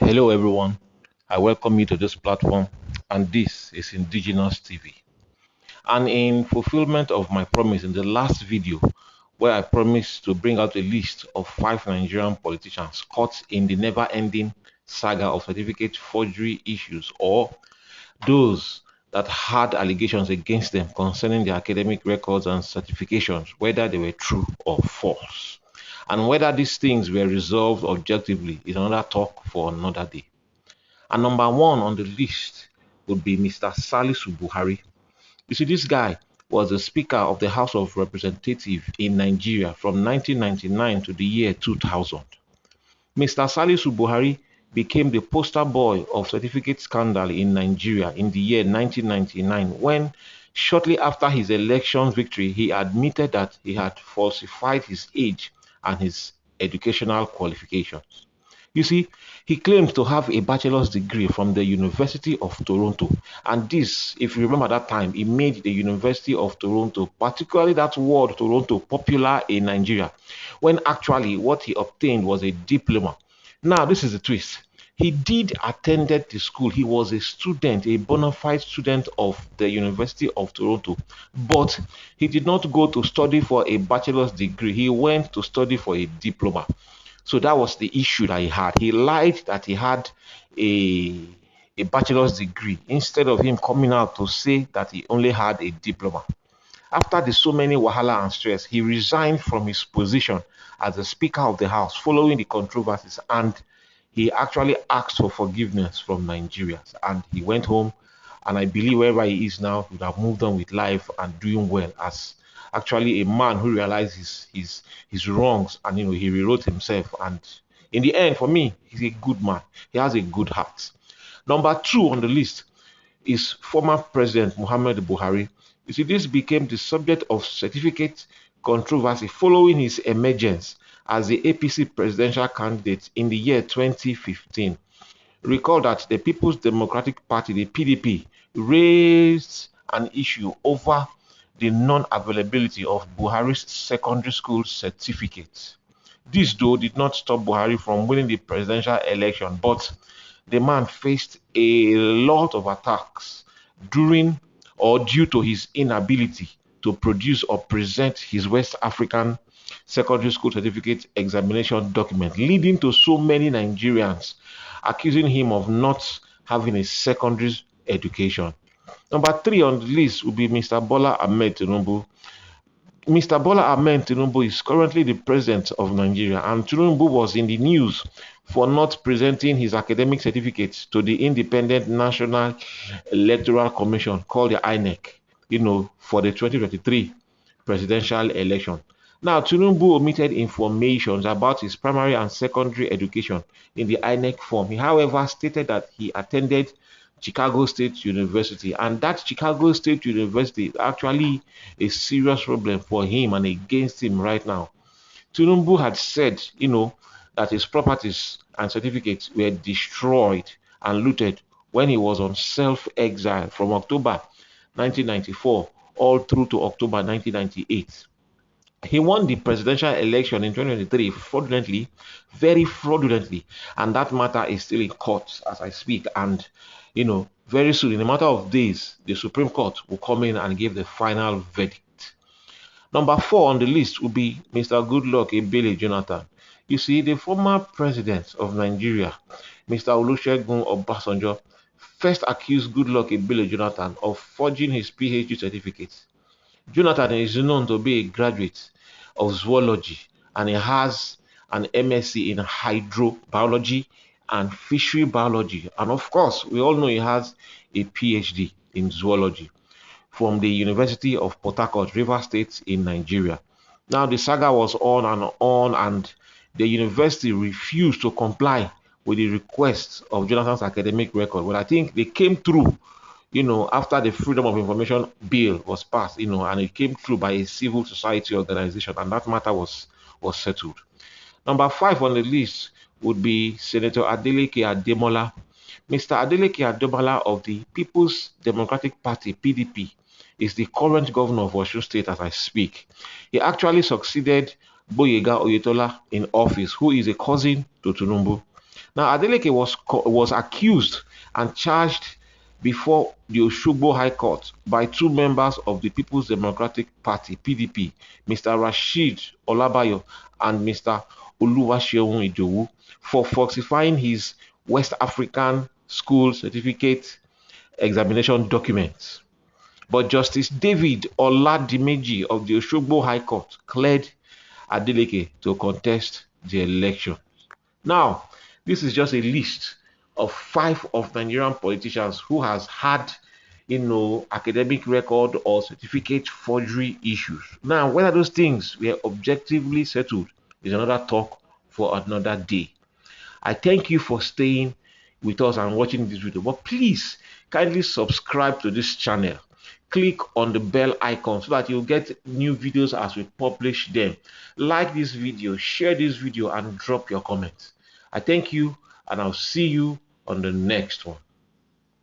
Hello everyone, I welcome you to this platform, and this is Indigenous TV. And in fulfillment of my promise in the last video, where I promised to bring out a list of 5 Nigerian politicians caught in the never-ending saga of certificate forgery issues, or those that had allegations against them concerning their academic records and certifications, whether they were true or false. And whether these things were resolved objectively is another talk for another day. And number one on the list would be Mr. Salisu Buhari. You see, this guy was the Speaker of the House of Representatives in Nigeria from 1999 to the year 2000. Mr. Salisu Buhari became the poster boy of certificate scandal in Nigeria in the year 1999 when, shortly after his election victory, he admitted that he had falsified his age and his educational qualifications. You see, he claimed to have a bachelor's degree from the University of Toronto. And this, if you remember that time, it made the University of Toronto, particularly that word Toronto, popular in Nigeria, when actually what he obtained was a diploma. Now, this is the twist. He did attended the school. He was a student, a bona fide student of the University of Toronto, but he did not go to study for a bachelor's degree. He went to study for a diploma. So that was the issue that he had. He lied that he had a bachelor's degree instead of him coming out to say that he only had a diploma. After the so many wahala and stress, he resigned from his position as the Speaker of the House following the controversies, and he actually asked for forgiveness from Nigerians, and he went home, and I believe wherever he is now, he would have moved on with life and doing well as actually a man who realized his wrongs, and he rewrote himself, and in the end, for me, he's a good man. He has a good heart. Number two on the list is former President Muhammadu Buhari. You see, this became the subject of certificate controversy following his emergence as the APC presidential candidate in the year 2015. Recall that the People's Democratic Party, the PDP, raised an issue over the non-availability of Buhari's secondary school certificate. This, though, did not stop Buhari from winning the presidential election, but the man faced a lot of attacks during or due to his inability to produce or present his West African secondary school certificate examination document, leading to so many Nigerians accusing him of not having a secondary education. Number three on the list would be Mr. Bola Ahmed Tinubu. Mr. Bola Ahmed Tinubu is currently the president of Nigeria, and Tinubu was in the news for not presenting his academic certificates to the Independent National Electoral Commission, called the INEC, for the 2023 presidential election. Now, Tinubu omitted information about his primary and secondary education in the INEC form. He, however, stated that he attended Chicago State University, and that Chicago State University is actually a serious problem for him and against him right now. Tinubu had said, that his properties and certificates were destroyed and looted when he was on self-exile from October 1994 all through to October 1998. He won the presidential election in 2023 fraudulently, very fraudulently, and that matter is still in court as I speak. And very soon, in a matter of days, the Supreme Court will come in and give the final verdict. Number four on the list will be Mr. Goodluck Ebele Jonathan. You see, the former president of Nigeria, Mr. Olusegun Obasanjo, first accused Goodluck Ebele Jonathan of forging his PhD certificate. Jonathan is known to be a graduate of zoology, and he has an MSc in hydrobiology and fishery biology, and of course we all know he has a PhD in zoology from the University of Port Harcourt, Rivers State in Nigeria. Now the saga was on, and the university refused to comply with the requests of Jonathan's academic record. But I think they came through, after the Freedom of Information Bill was passed, and it came through by a civil society organization, and that matter was settled. Number five on the list would be Senator Adeleke Ademola. Mr. Adeleke Ademola of the People's Democratic Party, PDP, is the current governor of Osun State as I speak. He actually succeeded Boyega Oyetola in office, who is a cousin to Tinubu. Now, Adeleke was accused and charged before the Osogbo High Court by two members of the People's Democratic Party (PDP), Mr. Rashid Olabayo and Mr. Oluwaseun Idowu, for falsifying his West African School Certificate examination documents. But Justice David Oladimeji of the Osogbo High Court cleared Adeleke to contest the election. Now, this is just a list of 5 of Nigerian politicians who has had, academic record or certificate forgery issues. Now, whether those things were objectively settled is another talk for another day. I thank you for staying with us and watching this video, but please kindly subscribe to this channel. Click on the bell icon so that you'll get new videos as we publish them. Like this video, share this video, and drop your comments. I thank you, and I'll see you on the next one.